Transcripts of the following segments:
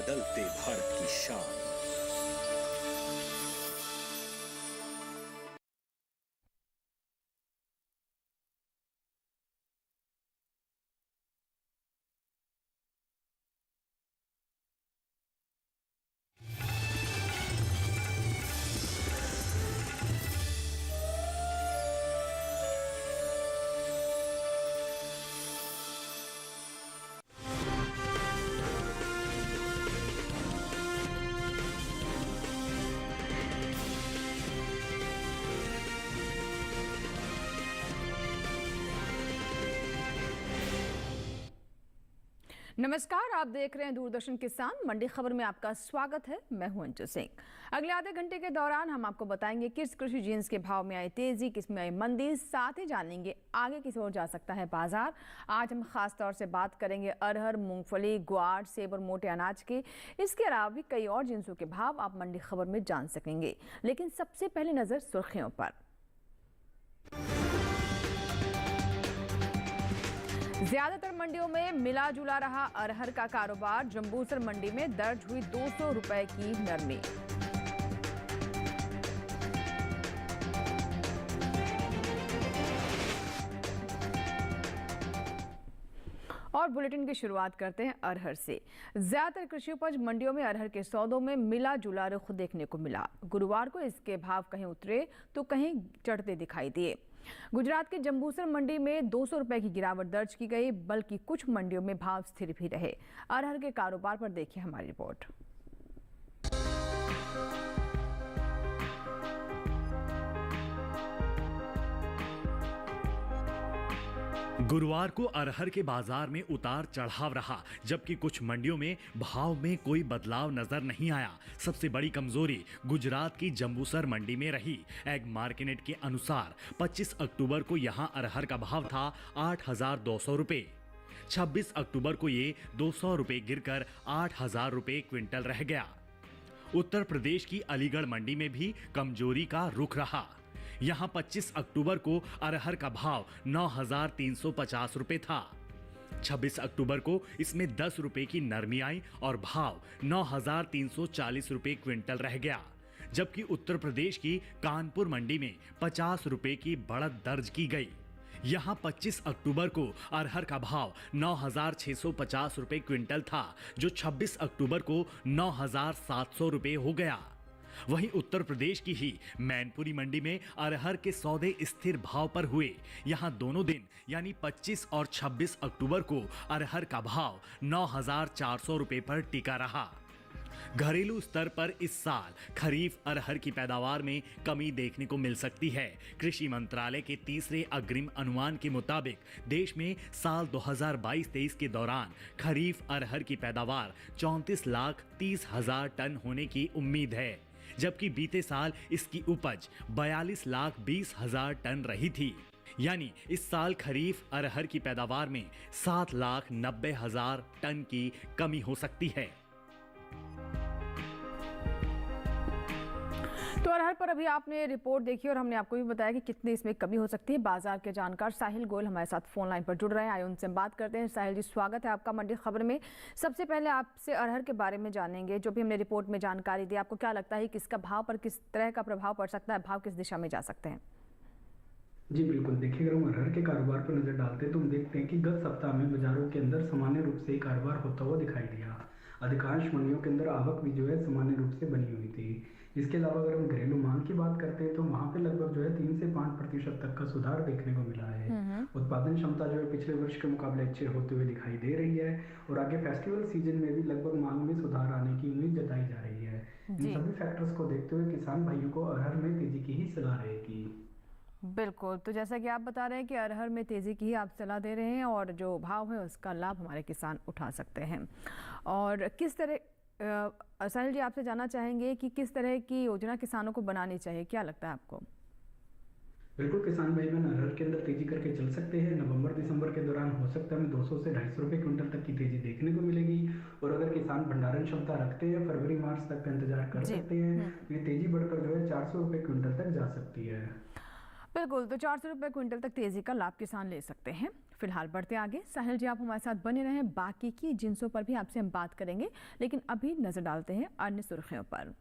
बदलते भारत की शान। नमस्कार, आप देख रहे हैं दूरदर्शन किसान मंडी खबर में आपका स्वागत है। मैं हूं अंजू सिंह। अगले आधे घंटे के दौरान हम आपको बताएंगे किस कृषि जिन्स के भाव में आई तेजी, किस में आई मंदी, साथ ही जानेंगे आगे किस ओर जा सकता है बाजार। आज हम खास तौर से बात करेंगे अरहर, मूंगफली, ग्वार, सेब और मोटे अनाज के। इसके अलावा भी कई और जिन्सों के भाव आप मंडी खबर में जान सकेंगे। लेकिन सबसे पहले नजर सुर्खियों पर। ज्यादातर मंडियों में मिला जुला रहा अरहर का कारोबार। जंबूसर मंडी में दर्ज हुई 200 रुपए की नरमी। और बुलेटिन की शुरुआत करते हैं अरहर से। ज्यादातर कृषि उपज मंडियों में अरहर के सौदों में मिला जुला रुख देखने को मिला। गुरुवार को इसके भाव कहीं उतरे तो कहीं चढ़ते दिखाई दिए। गुजरात के जंबूसर मंडी में 200 रुपए की गिरावट दर्ज की गई, बल्कि कुछ मंडियों में भाव स्थिर भी रहे। अरहर के कारोबार पर देखिए हमारी रिपोर्ट। गुरुवार को अरहर के बाजार में उतार चढ़ाव रहा, जबकि कुछ मंडियों में भाव में कोई बदलाव नजर नहीं आया। सबसे बड़ी कमजोरी गुजरात की जंबूसर मंडी में रही। एग मार्केट के अनुसार 25 अक्टूबर को यहां अरहर का भाव था 8,200 रुपए। 26 अक्टूबर को ये 200 रुपए गिरकर 8,000 रुपए क्विंटल रह गया। उत्तर प्रदेश की अलीगढ़ मंडी में भी कमजोरी का रुख रहा। यहां 25 अक्टूबर को अरहर का भाव 9,350 रुपए था। 26 अक्टूबर को इसमें 10 रुपए की नरमी आई और भाव 9,340 रुपए क्विंटल रह गया। जबकि उत्तर प्रदेश की कानपुर मंडी में 50 रुपए की बढ़त दर्ज की गई। यहां 25 अक्टूबर को अरहर का भाव 9,650 रुपए क्विंटल था, जो 26 अक्टूबर को 9,700 रुपए हो गया। वहीं उत्तर प्रदेश की ही मैनपुरी मंडी में अरहर के सौदे स्थिर भाव पर हुए। यहां दोनों दिन यानी 25 और 26 अक्टूबर को अरहर का भाव 9,400 रुपए पर टिका रहा। घरेलू स्तर पर इस साल खरीफ अरहर की पैदावार में कमी देखने को मिल सकती है। कृषि मंत्रालय के तीसरे अग्रिम अनुमान के मुताबिक देश में साल 2022-23 के दौरान खरीफ अरहर की पैदावार 34,30,000 टन होने की उम्मीद है, जबकि बीते साल इसकी उपज 42,20,000 टन रही थी। यानी इस साल खरीफ अरहर की पैदावार में 7,90,000 टन की कमी हो सकती है। तो अरहर पर अभी आपने रिपोर्ट देखी और हमने आपको भी बताया कि कितनी इसमें कमी हो सकती है। बाजार के जानकार साहिल गोयल हमारे साथ फोन लाइन पर जुड़ रहे हैं। आइए उनसे बात करते हैं। साहिल जी, स्वागत है आपका मंडी खबर में। सबसे पहले आपसे अरहर के बारे में जानेंगे। जो भी हमने रिपोर्ट में जानकारी दी, आपको क्या लगता है किसका भाव पर किस तरह का प्रभाव पड़ सकता है, भाव किस दिशा में जा सकते हैं? जी बिल्कुल, देखिए अगर हम अरहर के कारोबार पर नजर डालते हैं तो हम देखते हैं कि गत सप्ताह में बाजारों के अंदर सामान्य रूप से ही कारोबार होता हुआ दिखाई दिया। अधिकांश मंडियों के अंदर आवक भी जो है सामान्य रूप से बनी हुई थी। इसके अलावा अगर हम घरेलू मांग की बात करते हैं तो वहाँ पे लगभग जो है 3 से 5% तक का सुधार देखने को मिला है। उत्पादन क्षमता जो है पिछले वर्ष के मुकाबले अच्छे होते हुए दिखाई दे रही है और आगे फेस्टिवल सीजन में भी लगभग मांग में सुधार आने की उम्मीद जताई जा रही है। इन सभी फैक्टर्स को देखते हुए किसान भाइयों को अरहर में तेजी की ही सलाह रहेगी। बिल्कुल, तो जैसा कि आप बता रहे हैं कि अरहर में तेजी की ही आप सलाह दे रहे हैं और जो भाव है उसका लाभ हमारे किसान उठा सकते हैं। और किस तरह साहिल जी, आपसे जानना चाहेंगे कि किस तरह की योजना किसानों को बनानी चाहिए, क्या लगता है आपको? बिल्कुल, किसान भाई बहन अरहर के अंदर तेजी करके चल सकते हैं। नवंबर दिसंबर के दौरान हो सकता है हमें 200 से 250 रुपए क्विंटल तक की तेजी देखने को मिलेगी। और अगर किसान भंडारण क्षमता रखते हैं, फरवरी मार्च तक का इंतजार कर सकते हैं, तो ये तेजी बढ़कर जो है 400 रुपए क्विंटल तक जा सकती है। बिल्कुल, तो 400 रुपए क्विंटल तक तेजी का लाभ किसान ले सकते हैं। फिलहाल बढ़ते आगे। साहिल जी, आप हमारे साथ बने रहें, बाकी की जिन्सों पर भी आपसे हम बात करेंगे, लेकिन अभी नजर डालते हैं अन्य सुर्खियों पर।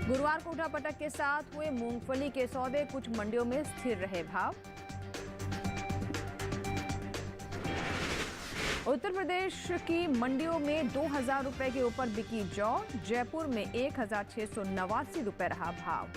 गुरुवार को उठापटक के साथ हुए मूंगफली के सौदे, कुछ मंडियों में स्थिर रहे भाव। उत्तर प्रदेश की मंडियों में 2000 रुपए के ऊपर बिकी जौ, जयपुर में 1689 रुपए रहा भाव।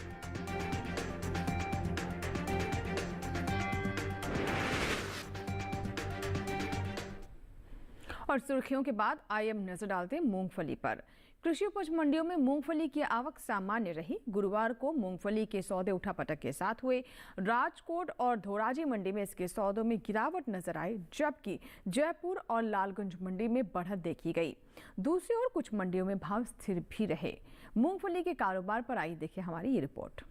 और सुर्खियों के बाद आइए हम नजर डालते हैं मूंगफली पर। कृषि उपज मंडियों में मूंगफली की आवक सामान्य रही। गुरुवार को मूंगफली के सौदे उठापटक के साथ हुए। राजकोट और धोराजी मंडी में इसके सौदों में गिरावट नजर आई, जबकि जयपुर और लालगंज मंडी में बढ़त देखी गई। दूसरी ओर कुछ मंडियों में भाव स्थिर भी रहे। मूंगफली के कारोबार पर आई देखिए हमारी ये रिपोर्ट।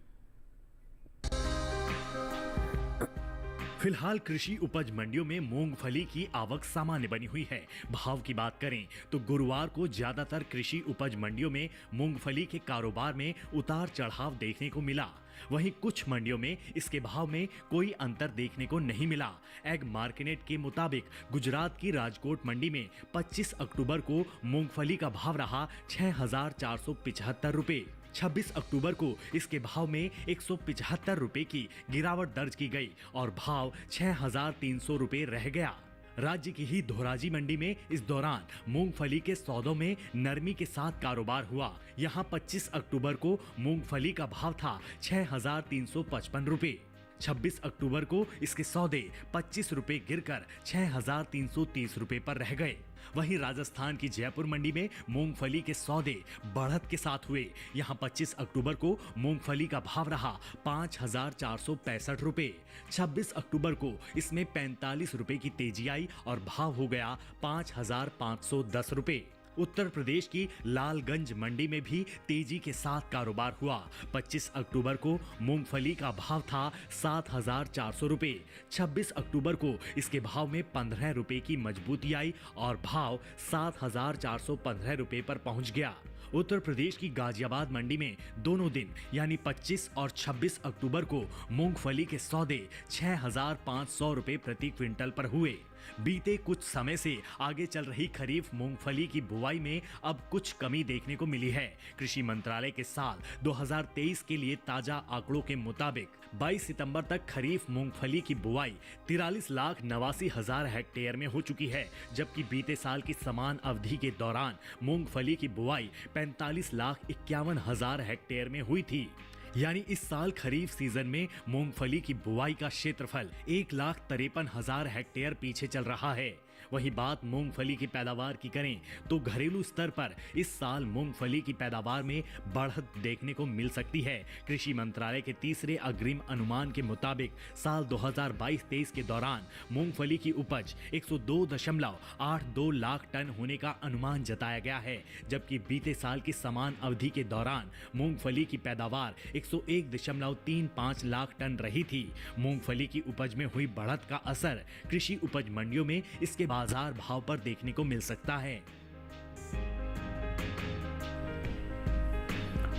फिलहाल कृषि उपज मंडियों में मूंगफली की आवक सामान्य बनी हुई है। भाव की बात करें तो गुरुवार को ज्यादातर कृषि उपज मंडियों में मूंगफली के कारोबार में उतार चढ़ाव देखने को मिला। वहीं कुछ मंडियों में इसके भाव में कोई अंतर देखने को नहीं मिला। एग मार्केट के मुताबिक गुजरात की राजकोट मंडी में 25 अक्टूबर को मूंगफली का भाव रहा 6475 रुपए। 26 अक्टूबर को इसके भाव में 175 रुपए की गिरावट दर्ज की गई और भाव 6300 रुपए रह गया। राज्य की ही धोराजी मंडी में इस दौरान मूंगफली के सौदों में नरमी के साथ कारोबार हुआ। यहां 25 अक्टूबर को मूंगफली का भाव था 6355 रुपए। 26 अक्टूबर को इसके सौदे 25 रुपए गिरकर 6330 रुपए पर रह गए। वहीं राजस्थान की जयपुर मंडी में मूंगफली के सौदे बढ़त के साथ हुए। यहां 25 अक्टूबर को मूंगफली का भाव रहा 5465 रुपए। 26 अक्टूबर को इसमें 45 रुपए की तेजी आई और भाव हो गया 5510 रुपए। उत्तर प्रदेश की लालगंज मंडी में भी तेजी के साथ कारोबार हुआ। 25 अक्टूबर को मूंगफली का भाव था 7400 रुपए। 26 अक्टूबर को इसके भाव में 15 रुपए की मजबूती आई और भाव 7415 रुपए पर पहुंच गया। उत्तर प्रदेश की गाजियाबाद मंडी में दोनों दिन यानी 25 और 26 अक्टूबर को मूंगफली के सौदे 6500 रुपए प्रति क्विंटल पर हुए। बीते कुछ समय से आगे चल रही खरीफ मूंगफली की बुआई में अब कुछ कमी देखने को मिली है। कृषि मंत्रालय के साल 2023 के लिए ताजा आंकड़ों के मुताबिक 22 सितंबर तक खरीफ मूंगफली की बुआई 43,89,000 हेक्टेयर में हो चुकी है, जबकि बीते साल की समान अवधि के दौरान मूंगफली की बुआई 45,51,000 हेक्टेयर में हुई थी। यानी इस साल खरीफ सीजन में मूंगफली की बुआई का क्षेत्रफल 1,53,000 हेक्टेयर पीछे चल रहा है। वहीं बात मूंगफली की पैदावार की करें तो घरेलू स्तर पर इस साल मूंगफली की पैदावार में बढ़त देखने को मिल सकती है। कृषि मंत्रालय के तीसरे अग्रिम अनुमान के मुताबिक साल 2022-23 के दौरान मूंगफली की उपज 102.82 लाख टन होने का अनुमान जताया गया है, जबकि बीते साल की समान अवधि के दौरान मूंगफली की पैदावार 101.35 लाख टन रही थी। मूंगफली की उपज में हुई बढ़त का असर कृषि उपज मंडियों में इसके बाजार भाव पर देखने को मिल सकता है।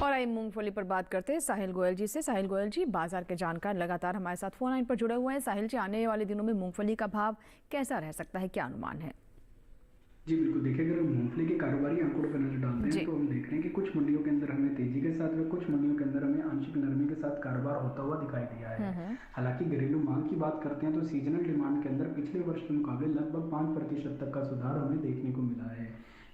और आइए मूंगफली पर बात करते हैं साहिल गोयल जी से। साहिल गोयल जी, बाजार के जानकार लगातार हमारे साथ फोन लाइन पर जुड़े हुए हैं। साहिल जी, आने वाले दिनों में मूंगफली का भाव कैसा रह सकता है, क्या अनुमान है? जी बिल्कुल, देखिए अगर हम मूंगफली के कारोबारी आंकड़ों पर नजर डालते हैं तो हम देख रहे हैं कि कुछ मंडियों के अंदर हमें तेजी के साथ व कुछ मंडियों के अंदर हमें आंशिक नरमी के साथ कारोबार होता हुआ दिखाई दिया है। हालांकि घरेलू मांग की बात करते हैं तो सीजनल डिमांड के अंदर पिछले वर्ष के मुकाबले लगभग 5% तक का सुधार हमें देखने को मिला है।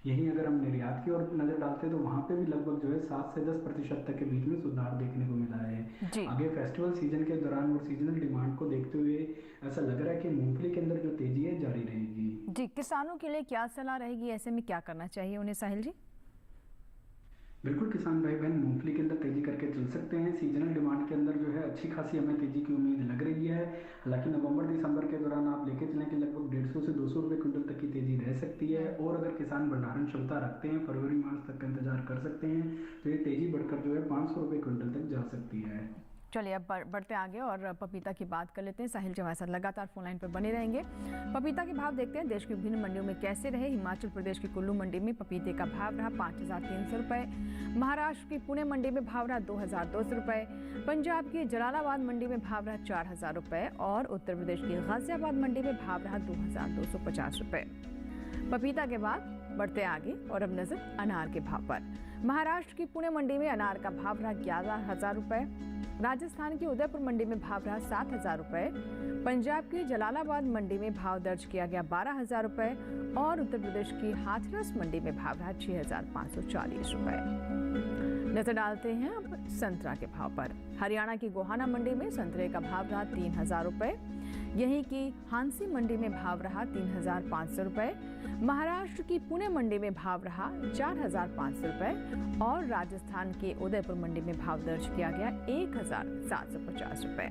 यहीं अगर हम निर्यात की ओर नजर डालते हैं तो वहाँ पे भी लगभग जो है 7 से 10% तक के बीच में सुधार देखने को मिला है। आगे फेस्टिवल सीजन के दौरान और सीजनल डिमांड को देखते हुए ऐसा लग रहा है कि मूंगफली के अंदर जो तेजी है जारी रहेगी। जी, किसानों के लिए क्या सलाह रहेगी, ऐसे में क्या करना चाहिए उन्हें साहिल जी? बिल्कुल, किसान भाई बहन मूंगफली के अंदर तेजी करके चल सकते हैं। सीजनल डिमांड के अंदर जो है अच्छी खासी हमें तेजी की उम्मीद लग रही है। हालांकि नवंबर दिसंबर के दौरान आप लेके चलें कि लगभग 150 से 200 रुपये क्विंटल तक की तेजी रह सकती है। और अगर किसान भंडारण क्षमता रखते हैं, फरवरी मार्च तक का इंतजार कर सकते हैं तो ये तेजी बढ़कर जो है 500 रुपये क्विंटल तक जा सकती है। चलिए अब बढ़ते आगे और पपीता की बात कर लेते हैं। साहिल जी हमारे साथ लगातार फोन लाइन पर बने रहेंगे। पपीता के भाव देखते हैं देश की विभिन्न मंडियों में कैसे रहे। हिमाचल प्रदेश की कुल्लू मंडी में पपीते का भाव रहा 5,300 रुपये। महाराष्ट्र की पुणे मंडी में भाव रहा 2,200 रुपये। पंजाब की जलालाबाद मंडी में भाव रहा 4,000 रुपये और उत्तर प्रदेश की गाजियाबाद मंडी में भाव रहा 2,250 रुपये। पपीता के बाद बढ़ते आगे और अब नजर अनार के भाव पर। महाराष्ट्र की पुणे मंडी में अनार का भाव रहा 11,000 रुपये। राजस्थान की उदयपुर मंडी में भाव रहा 7,000 रुपये। पंजाब की जलालाबाद मंडी में भाव दर्ज किया गया 12,000 रुपये और उत्तर प्रदेश की हाथरस मंडी में भाव रहा 6,540 रुपये। नजर डालते हैं अब संतरा के भाव पर। हरियाणा की गोहाना मंडी में संतरे का भाव रहा 3,000 रुपये। यहीं की हांसी मंडी में भाव रहा 3,500 रुपये। महाराष्ट्र की पुणे मंडी में भाव रहा 4,500 रुपये और राजस्थान के उदयपुर मंडी में भाव दर्ज किया गया 1,750 रुपये।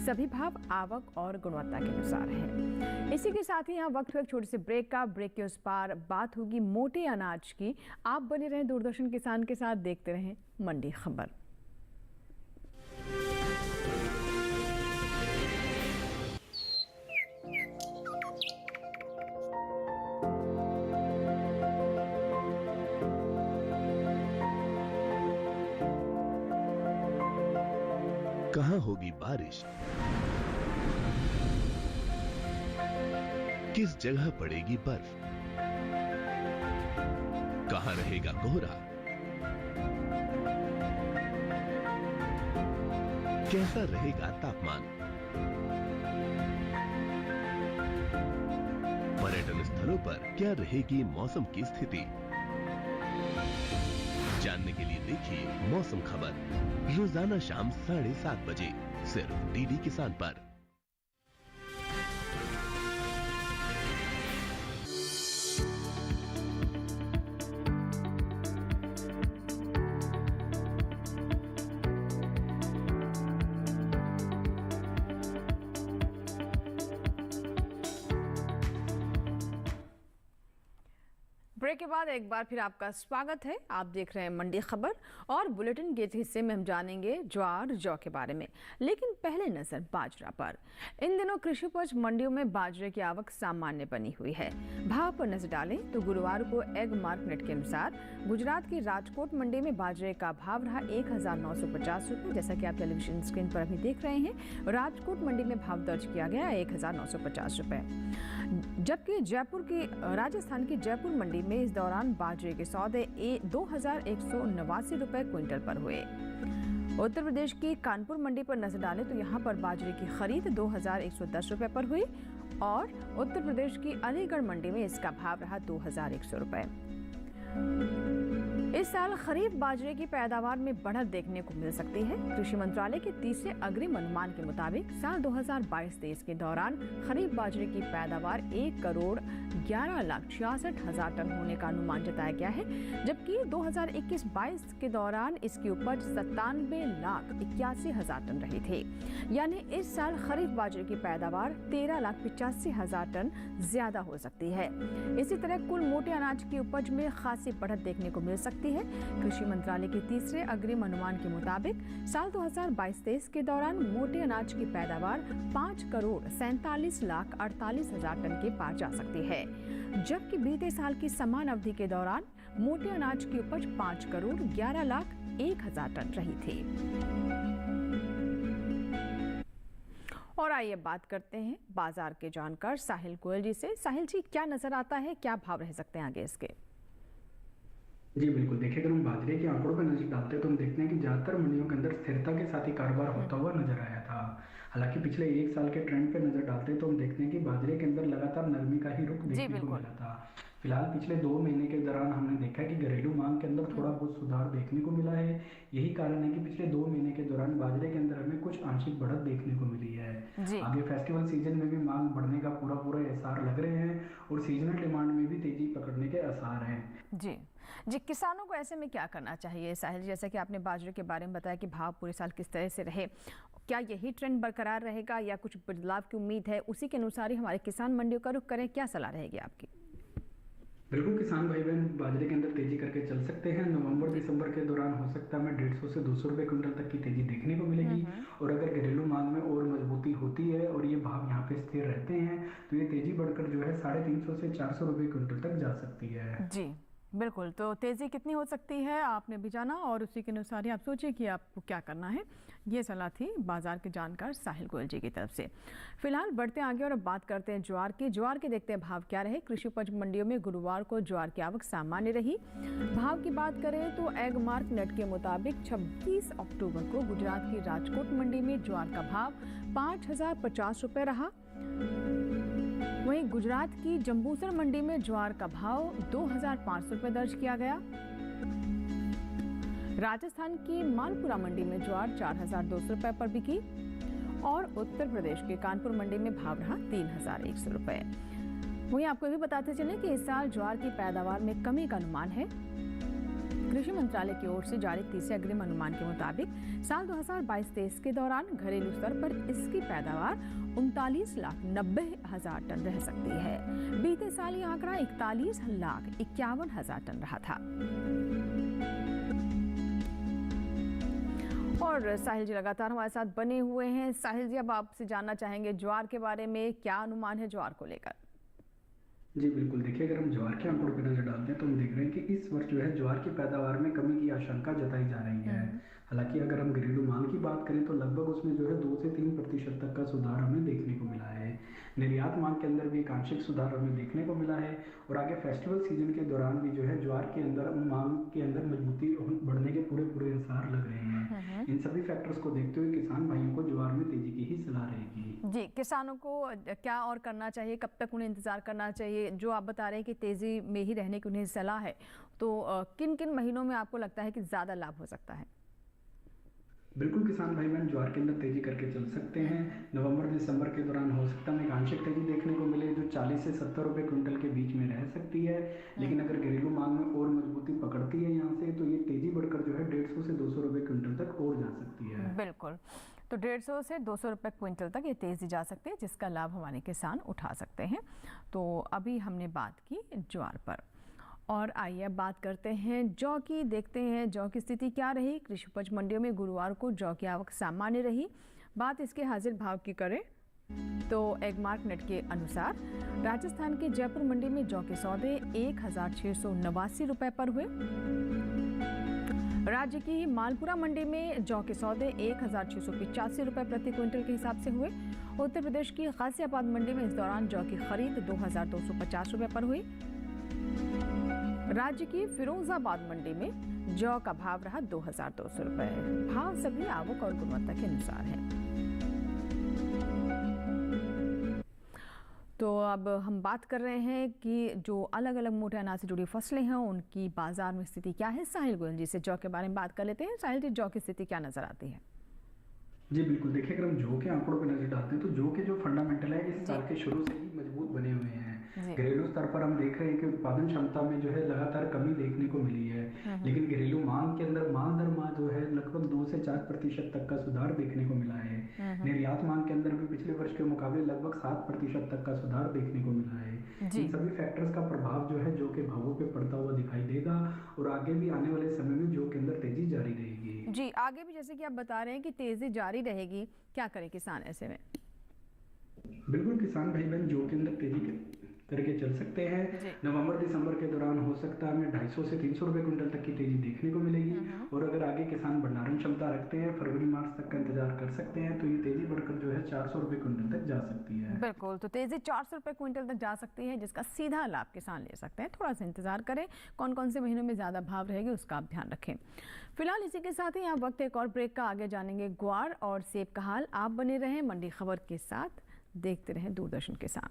सभी भाव आवक और गुणवत्ता के अनुसार हैं। इसी के साथ ही यहाँ वक्त हुआ एक छोटी सी ब्रेक का। ब्रेक के उस पार बात होगी मोटे अनाज की। आप बने रहें दूरदर्शन किसान के साथ, देखते रहें मंडी खबर। कहाँ होगी बारिश, किस जगह पड़ेगी बर्फ, कहाँ रहेगा कोहरा, कैसा रहेगा तापमान। पर्यटन स्थलों पर क्या रहेगी मौसम की स्थिति। जानने के लिए देखिए मौसम खबर रोजाना शाम 7:30 बजे सिर्फ डीडी किसान पर। ब्रेक के बाद एक बार फिर आपका स्वागत है। आप देख रहे हैं मंडी खबर और बुलेटिन के इस हिस्से में हम जानेंगे ज्वार जौ के बारे में, लेकिन पहले नजर बाजरा पर। इन दिनों कृषि उपज मंडियों में बाजरे की आवक सामान्य बनी हुई है। भाव पर नजर डालें तो गुरुवार को एग मार्केट के अनुसार गुजरात की राजकोट मंडी में बाजरे का भाव रहा 1,950 रुपये, जैसा कि आप टेलीविजन स्क्रीन पर अभी देख रहे हैं। राजकोट मंडी में भाव दर्ज किया गया 1,950 रुपये, जबकि राजस्थान की जयपुर मंडी में इस दौरान बाजरे के सौदे 2,189 रुपये क्विंटल पर हुए। उत्तर प्रदेश की कानपुर मंडी पर नजर डालें तो यहां पर बाजरे की खरीद 2,110 रुपये पर हुई और उत्तर प्रदेश की अलीगढ़ मंडी में इसका भाव रहा 2,100 रुपये। इस साल खरीफ बाजरे की पैदावार में बढ़त देखने को मिल सकती है। कृषि मंत्रालय के तीसरे अग्रिम अनुमान के मुताबिक साल 2022-23 के दौरान खरीफ बाजरे की पैदावार 1,11,66,000 टन होने का अनुमान जताया गया है, जबकि 2021-22 के दौरान इसकी उपज 97,81,000 टन रही थी। यानी इस साल खरीफ बाजरे की पैदावार 13,85,000 टन ज्यादा हो सकती है। इसी तरह कुल मोटे अनाज की उपज में खासी बढ़त देखने को मिल सकती है। कृषि मंत्रालय के तीसरे अग्रिम अनुमान के मुताबिक साल 2022-23 के दौरान मोटे अनाज की पैदावार 5,47,48,000 टन के पार जा सकती है, जबकि बीते साल की समान अवधि के दौरान मोटे अनाज की उपज 5,11,01,000 टन रही थी। और आइए बात करते हैं बाजार के जानकार साहिल गोयल जी से। साहिल जी, क्या नजर आता है, क्या भाव रह सकते हैं आगे इसके? जी बिल्कुल, देखिए अगर हम बाजरे के आंकड़ों पर नजर डालते हैं तो हम देखते हैं कि ज़्यादातर मंडियों के अंदर स्थिरता के साथ ही कारोबार होता हुआ नजर आया था। हालांकि पिछले एक साल के ट्रेंड पर नजर डालते हैं तो हम देखते हैं कि बाजरे के अंदर लगातार नरमी का ही रुख देखने को मिला था। फिलहाल पिछले 2 महीने के दौरान हमने देखा कि घरेलू मांग के अंदर थोड़ा बहुत सुधार देखने को मिला है। यही कारण है कि पिछले 2 महीने के दौरान बाजरे के अंदर हमें कुछ आंशिक बढ़त देखने को मिली है। आगे फेस्टिवल सीजन में भी मांग बढ़ने का पूरा आसार लग रहे हैं और सीजनल डिमांड में भी तेजी पकड़ने के आसार हैं। जी, किसानों को ऐसे में क्या करना चाहिए साहिल? जैसा कि आपने बाजरे के बारे में बताया कि भाव पूरे साल किस तरह से रहे, क्या यही ट्रेंड बरकरार रहेगा या कुछ बदलाव की उम्मीद है? उसी के अनुसार ही हमारे किसान मंडियों का रुख करें, क्या सलाह रहेगी आपकी? बिल्कुल किसान भाई बहन बाजरे के अंदर तेजी करके चल सकते हैं। नवंबर दिसंबर के दौरान हो सकता है 150 से 200 रुपए क्विंटल तक की तेजी देखने को मिलेगी। और अगर घरेलू मांग में और मजबूती होती है और ये भाव यहाँ पे स्थिर रहते हैं तो ये तेजी बढ़कर जो है 350 से 400 रुपए क्विंटल तक जा सकती है। जी बिल्कुल, तो तेज़ी कितनी हो सकती है आपने भी जाना और उसी के अनुसार ही आप सोचिए कि आपको क्या करना है। ये सलाह थी बाजार के जानकार साहिल गोयल जी की तरफ से। फिलहाल बढ़ते आगे और अब बात करते हैं ज्वार की। ज्वार के देखते हैं भाव क्या रहे। कृषि उपज मंडियों में गुरुवार को ज्वार की आवक सामान्य रही। भाव की बात करें तो एग मार्क नेट के मुताबिक 26 अक्टूबर को गुजरात की राजकोट मंडी में ज्वार का भाव 5,050 रुपये रहा। वहीं गुजरात की जंबूसर मंडी में ज्वार का भाव 2,500 रुपये दर्ज किया गया। राजस्थान की मालपुरा मंडी में ज्वार 4,200 रुपये पर बिकी और उत्तर प्रदेश के कानपुर मंडी में भाव रहा 3,100 रुपये। वहीं आपको भी बताते चलें कि इस साल ज्वार की पैदावार में कमी का अनुमान है। कृषि मंत्रालय की ओर से जारी तीसरे अग्रिम अनुमान के मुताबिक साल 2022-23 के दौरान घरेलू स्तर पर इसकी पैदावार 39,90,000 टन रह सकती है। बीते साल ये आंकड़ा 41,51,000 टन रहा था। और साहिल जी लगातार हमारे साथ बने हुए हैं। साहिल जी, अब आपसे जानना चाहेंगे ज्वार के बारे में, क्या अनुमान है ज्वार को लेकर? जी बिल्कुल, देखिए अगर हम ज्वार के आंकड़ों पर नजर डालते हैं तो हम देख रहे हैं कि इस वर्ष जो है ज्वार की पैदावार में कमी की आशंका जताई जा रही है। हालांकि अगर हम घरेलू मांग की बात करें तो लगभग उसमें जो है 2 से 3% तक का सुधार हमें देखने को मिला है। निर्यात मांग के अंदर भी एक आंशिक सुधार हमें देखने को मिला है और आगे फेस्टिवल सीजन के दौरान भी जो है ज्वार के अंदर मांग के अंदर मजबूती बढ़ने के पूरे आसार लग रहे हैं। इन सभी फैक्टर्स को देखते हुए किसान भाइयों को ज्वार में तेजी की ही सलाह रहेगी। जी, किसानों को क्या और करना चाहिए, कब तक उन्हें इंतजार करना चाहिए? जो आप बता रहे हैं कि तेजी में ही रहने की उन्हें सलाह है, तो किन किन महीनों में आपको लगता है कि ज्यादा लाभ हो सकता है? बिल्कुल किसान भाई बहन ज्वार के अंदर तेजी करके चल सकते हैं। नवंबर दिसंबर के दौरान हो सकता है एक आंशिक तेजी देखने को मिले जो 40 से 70 रुपए क्विंटल के बीच में रह सकती है। लेकिन अगर घरेलू मांग में और मजबूती पकड़ती है यहाँ से तो ये तेजी बढ़कर जो है 150 से 200 रुपए क्विंटल तक और जा सकती है। बिल्कुल, तो 150 से 200 रुपए क्विंटल तक ये तेजी जा सकती है, जिसका लाभ हमारे किसान उठा सकते हैं। तो अभी हमने बात की ज्वार पर और आइए अब बात करते हैं जौ की। देखते हैं जौ की स्थिति क्या रही। कृषि उपज मंडियों में गुरुवार को जौ की आवक सामान्य रही। बात इसके हाजिर भाव की करें तो एगमार्क नेट के अनुसार राजस्थान के जयपुर मंडी में जौ के सौदे 1,689 रुपये पर हुए। राज्य की मालपुरा मंडी में जौ के सौदे 1,685 रुपये प्रति क्विंटल के हिसाब से हुए। उत्तर प्रदेश की गाजियाबाद मंडी में इस दौरान जौ की खरीद 2,250 रुपये पर हुई। राज्य की फिरोजाबाद मंडी में जौ का भाव रहा 2,200 रुपये। भाव सभी आवक और गुणवत्ता के अनुसार है। तो अब हम बात कर रहे हैं कि जो अलग अलग मोटे अनाज से जुड़ी फसलें हैं उनकी बाजार में स्थिति क्या है। साहिल गोयल जी से जौ के बारे में बात कर लेते हैं। साहिल जी, जौ की स्थिति क्या नजर आती है? जी बिल्कुल, देखिए अगर हम जौ के आंकड़ों पर नजर डालते हैं तो जौ के जो फंडामेंटल है इस साल के शुरू से ही मजबूत बने हुए हैं। घरेलू स्तर पर हम देख रहे हैं कि उत्पादन क्षमता में जो है लगातार कमी देखने को मिली है। लेकिन घरेलू मांग के अंदर माह दर माह जो है लगभग 2 से 4% तक का सुधार देखने को मिला है। निर्यात मांग के अंदर भी पिछले वर्ष के मुकाबले लगभग 7% तक का सुधार देखने को मिला है। इन सभी फैक्टर्स का प्रभाव जो है जौ के भावों पे पड़ता हुआ दिखाई देगा और आगे भी आने वाले समय में जौ के अंदर तेजी जारी रहेगी। जी, आगे भी जैसे कि आप बता रहे हैं कि तेजी जारी रहेगी, क्या करे किसान ऐसे में? बिल्कुल किसान भाई बहन जौ के अंदर तेजी करके चल सकते हैं। नवंबर दिसंबर के दौरान हो सकता है हमें 250 से 300 रुपए क्विंटल तक की तेजी देखने को मिलेगी। और अगर आगे किसान भंडारण क्षमता रखते हैं फरवरी मार्च तक का इंतजार कर सकते हैं तो ये तेजी बढ़कर जो है 400 रुपए क्विंटल तक जा सकती है। बिल्कुल, तो तेजी 400 रुपए क्विंटल तक जा सकती है, जिसका सीधा लाभ किसान ले सकते हैं। थोड़ा सा इंतजार करें, कौन कौन से महीनों में ज्यादा भाव रहेगी उसका आप ध्यान रखें। फिलहाल इसी के साथ ही यहाँ वक्त एक और ब्रेक का, आगे जानेंगे ग्वार और सेब का हाल। आप बने रहें मंडी खबर के साथ, देखते रहें दूरदर्शन किसान।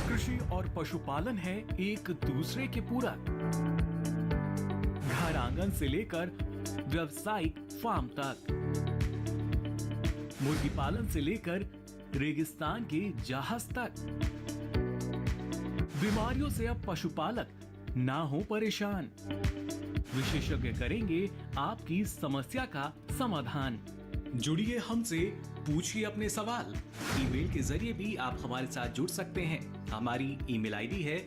कृषि और पशुपालन है एक दूसरे के पूरक। घर आंगन से लेकर व्यावसायिक फार्म तक, मुर्गी पालन से लेकर रेगिस्तान के जहाज तक। बीमारियों से अब पशुपालक ना हो परेशान। विशेषज्ञ करेंगे आपकी समस्या का समाधान। जुड़िए हमसे, पूछिए अपने सवाल। ईमेल के जरिए भी आप हमारे साथ जुड़ सकते हैं। हमारी ईमेल आईडी है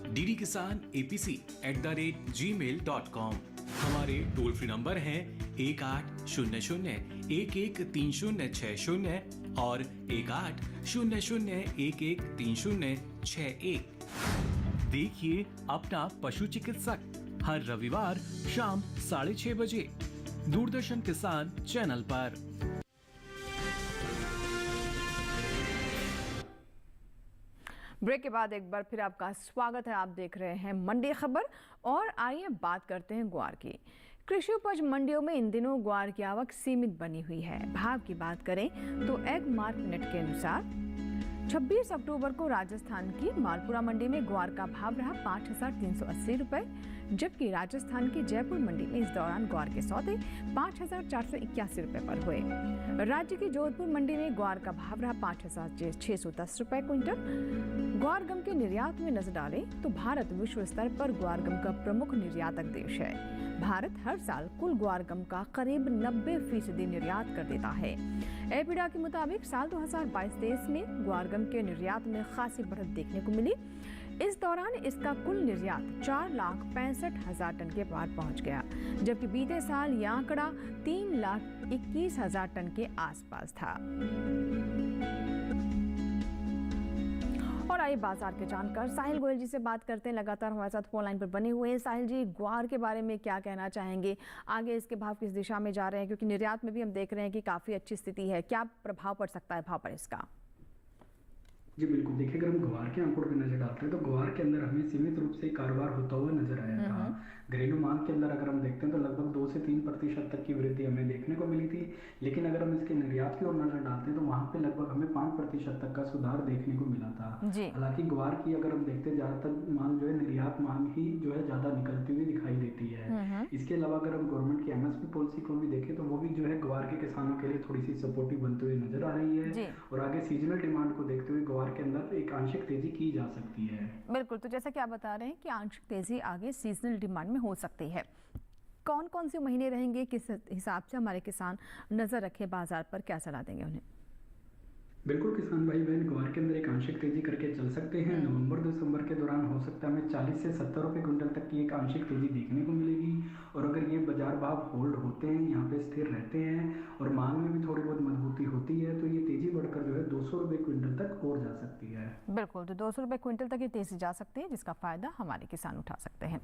ddkisanapc@gmail.com। हमारे टोल फ्री नंबर हैं 1800-113060 और 1800-113061। देखिए अपना पशु चिकित्सक हर रविवार शाम 6:30 बजे दूरदर्शन किसान चैनल पर। ब्रेक के बाद एक बार फिर आपका स्वागत है। आप देख रहे हैं मंडी खबर और आइए बात करते हैं ग्वार की। कृषि उपज मंडियों में इन दिनों ग्वार की आवक सीमित बनी हुई है। भाव की बात करें तो एग मार्क नेट के अनुसार 26 अक्टूबर को राजस्थान की मालपुरा मंडी में ग्वार का भाव रहा 5,380 रुपए, जबकि राजस्थान की जयपुर मंडी में इस दौरान ग्वार के सौदे 5,481 रुपए पर हुए। राज्य की जोधपुर मंडी में ग्वार का भाव रहा 5,610 रुपए क्विंटल। ग्वार गम के निर्यात में नजर डालें तो भारत विश्व स्तर पर ग्वार गम का प्रमुख निर्यातक देश है। भारत हर साल कुल ग्वार गम का करीब 90% निर्यात कर देता है। एपिडा के मुताबिक साल 2022-23 में ग्वार गम के निर्यात में खासी बढ़त देखने को मिली। इस दौरान इसका कुल निर्यात 4,65,000 टन के पार पहुंच गया, जबकि बीते साल यह आंकड़ा 3,21,000 टन के आसपास था। और आइए बाजार के जानकार साहिल गोयल जी से बात करते हैं। लगातार हमारे साथ फोन लाइन पर बने हुए हैं। साहिल जी, ग्वार के बारे में क्या कहना चाहेंगे? आगे इसके भाव किस दिशा में जा रहे हैं, क्योंकि निर्यात में भी हम देख रहे हैं कि काफी अच्छी स्थिति है। क्या प्रभाव पड़ सकता है भाव पर इसका? जी बिल्कुल, देखिए अगर हम ग्वार के आंकड़ों पर नजर डालते हैं तो ग्वार के अंदर हमें सीमित रूप से कारोबार होता हुआ नजर आया था। घरेलू मांग के अंदर अगर हम देखते हैं तो लगभग 2 से 3% तक की वृद्धि हमें देखने को मिली थी, लेकिन अगर हम इसके निर्यात की ओर नजर डालते हैं तो वहां पे लगभग हमें 5% तक का सुधार देखने को मिला था। हालांकि ग्वार की अगर हम देखते हैं ज्यादातर मांग जो है निर्यात मांग ही जो है ज्यादा निकलती हुई दिखाई देती है। इसके अलावा अगर हम गवर्नमेंट की MSP पॉलिसी को भी देखें तो वो भी जो है ग्वार के किसानों के लिए थोड़ी सी सपोर्टिव बनते हुए नजर आ रही है। और आगे सीजनल डिमांड को देखते हुए ग्वार के अंदर एक आंशिक तेजी की जा सकती है। बिल्कुल, तो जैसा कि आप बता रहे हैं कि आंशिक तेजी आगे सीजनल डिमांड में हो सकती है। कौन कौन से महीने रहेंगे, किस हिसाब से हमारे किसान नजर रखे बाजार पर, क्या सलाह देंगे उन्हें? बिल्कुल, किसान भाई बहन ग्वार के अंदर एक आंशिक तेजी करके चल सकते हैं। नवंबर-दिसंबर के दौरान हो सकता है हमें 40 से 70 रुपए क्विंटल तक की एक आंशिक तेजी देखने को मिलेगी। और अगर ये बाजार भाव होल्ड होते हैं, यहाँ पे स्थिर रहते हैं और मांग में भी थोड़ी बहुत मजबूती होती है तो ये तेजी बढ़कर जो है 200 रुपए क्विंटल तक और जा सकती है। बिल्कुल, तो 200 रुपए क्विंटल तक ये तेजी जा सकती है, जिसका फायदा हमारे किसान उठा सकते हैं।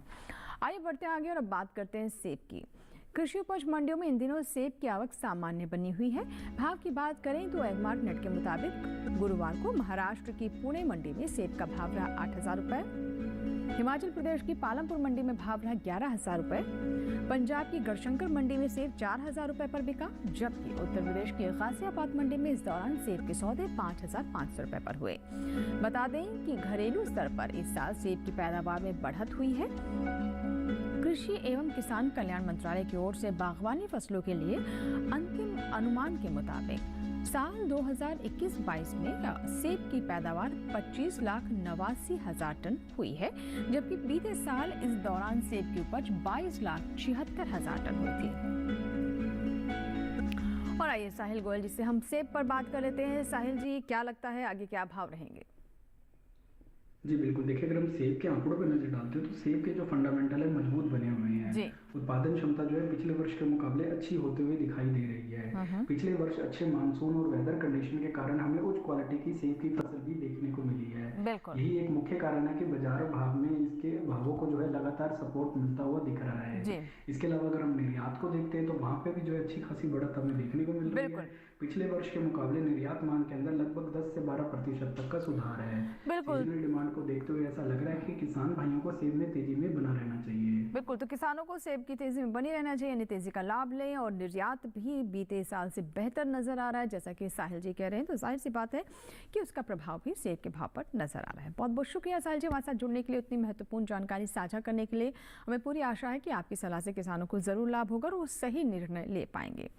आइए बढ़ते आगे और अब बात करते हैं सेब की। कृषि उपज मंडियों में इन दिनों सेब की आवक सामान्य बनी हुई है। भाव की बात करें तो एगमार्क नेट के मुताबिक गुरुवार को महाराष्ट्र की पुणे मंडी में सेब का भाव रहा 8,000 रुपए, हिमाचल प्रदेश की पालमपुर मंडी में भाव रहा 11,000 रुपए, पंजाब की गढ़शंकर मंडी में सेब 4,000 रुपए पर बिका, जबकि उत्तर प्रदेश की गाजियाबाद मंडी में इस दौरान सेब के सौदे 5,500 रुपए पर हुए। बता दें कि घरेलू स्तर पर इस साल सेब की पैदावार में बढ़त हुई है। कृषि एवं किसान कल्याण मंत्रालय की ओर से बागवानी फसलों के लिए अंतिम अनुमान के मुताबिक साल 2021-22 में सेब की पैदावार 25,89,000 टन हुई है, जबकि बीते साल इस दौरान सेब की उपज 22,76,000 टन हुई थी। और आइए साहिल गोयल जी से हम सेब पर बात कर लेते हैं। साहिल जी, क्या लगता है आगे क्या भाव रहेंगे? जी बिल्कुल, देखिए अगर हम सेब के आंकड़ों पर नजर डालते हैं तो सेब के जो फंडामेंटल है मजबूत बने हुए हैं। उत्पादन क्षमता जो है पिछले वर्ष के मुकाबले अच्छी होते हुए दिखाई दे रही है। पिछले वर्ष अच्छे मानसून और वेदर कंडीशन के कारण हमें उच्च क्वालिटी की सेब की फसल भी देखने को मिली है। यही एक मुख्य कारण है कि बाजार भाव में इसके भावों को जो है लगातार सपोर्ट मिलता हुआ दिख रहा है। इसके अलावा अगर हम निर्यात को देखते हैं तो वहाँ पे भी जो है अच्छी खासी बढ़त हमें देखने को मिल रही है। पिछले वर्ष के मुकाबले निर्यात मांग के अंदर लगभग 10 से 12% तक का सुधार है। सीजनल डिमांड को देखते हुए ऐसा लग रहा है कि किसान भाइयों को सेब में तेजी में बना रहना चाहिए। बिल्कुल, तो किसानों को सेब की तेजी में बनी रहना चाहिए, यानी तेजी का लाभ लें। और निर्यात भी बीते साल से बेहतर नजर आ रहा है, जैसा कि साहिल जी कह रहे हैं, तो जाहिर सी बात है कि उसका प्रभाव भी सेब के भाव पर नजर आ रहा है। बहुत बहुत शुक्रिया साहिल जी हमारे साथ जुड़ने के लिए, इतनी महत्वपूर्ण जानकारी साझा करने के लिए। हमें पूरी आशा है कि आपकी सलाह से किसानों को जरूर लाभ होगा और वो सही निर्णय ले पाएंगे।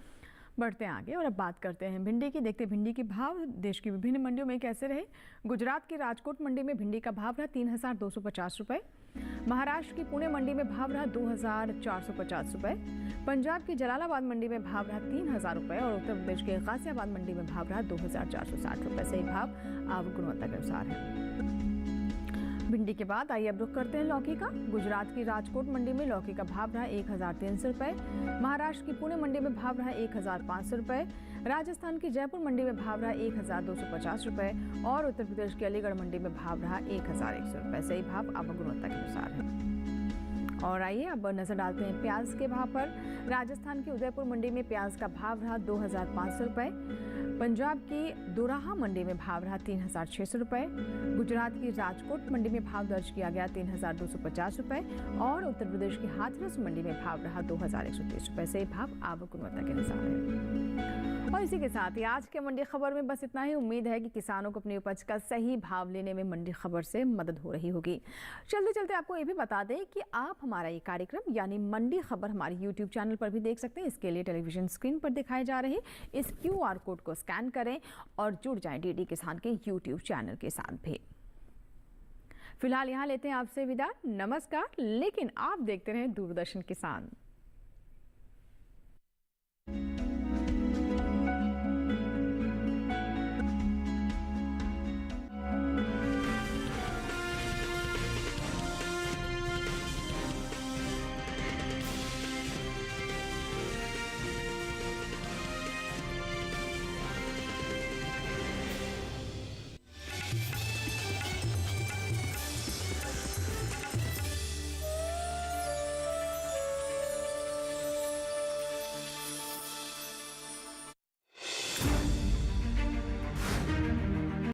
बढ़ते हैं आगे और अब बात करते हैं भिंडी की। देखते हैं भिंडी के भाव देश की विभिन्न मंडियों में कैसे रहे। गुजरात की राजकोट मंडी में भिंडी का भाव रहा 3,250 रुपए, महाराष्ट्र की पुणे मंडी में भाव रहा 2,450 रुपए। पंजाब की जलालाबाद मंडी में भाव रहा 3,000 रुपए और उत्तर प्रदेश के गाजियाबाद मंडी में भाव रहा 2,460 रुपए। सही भाव आवक गुणवत्ता के अनुसार है। भिंडी के बाद आइए अब रुख करते हैं लौकी का। गुजरात की राजकोट मंडी में लौकी का भाव रहा 1,300 रुपए। महाराष्ट्र की पुणे मंडी में भाव रहा 1,500 रुपए। राजस्थान की जयपुर मंडी में भाव रहा 1,250 रुपए और उत्तर प्रदेश की अलीगढ़ मंडी में भाव रहा 1,100 रुपए। सही भाव आवक गुणवत्ता के अनुसार है। और आइए अब नजर डालते हैं प्याज के भाव पर। राजस्थान की उदयपुर मंडी में प्याज का भाव रहा 2,500 रुपए। पंजाब की दोराहा मंडी में भाव रहा 3,600 रुपए। गुजरात की राजकोट मंडी में भाव दर्ज किया गया 3,250 रुपए और उत्तर प्रदेश की हाथरस मंडी में भाव रहा 2,130 रुपए। से भाव आवक गुणवत्ता के अनुसार है। और इसी के साथ ही आज के मंडी खबर में बस इतना ही। उम्मीद है कि किसानों को अपनी उपज का सही भाव लेने में मंडी खबर से मदद हो रही होगी। चलते चलते आपको ये भी बता दें कि आप हमारा ये कार्यक्रम यानी मंडी खबर हमारे YouTube चैनल पर भी देख सकते हैं। इसके लिए टेलीविजन स्क्रीन पर दिखाए जा रहे इस QR कोड को स्कैन करें और जुड़ जाएं DD किसान के YouTube चैनल के साथ भी। फिलहाल यहाँ लेते हैं आपसे विदा। नमस्कार। लेकिन आप देखते रहें दूरदर्शन किसान।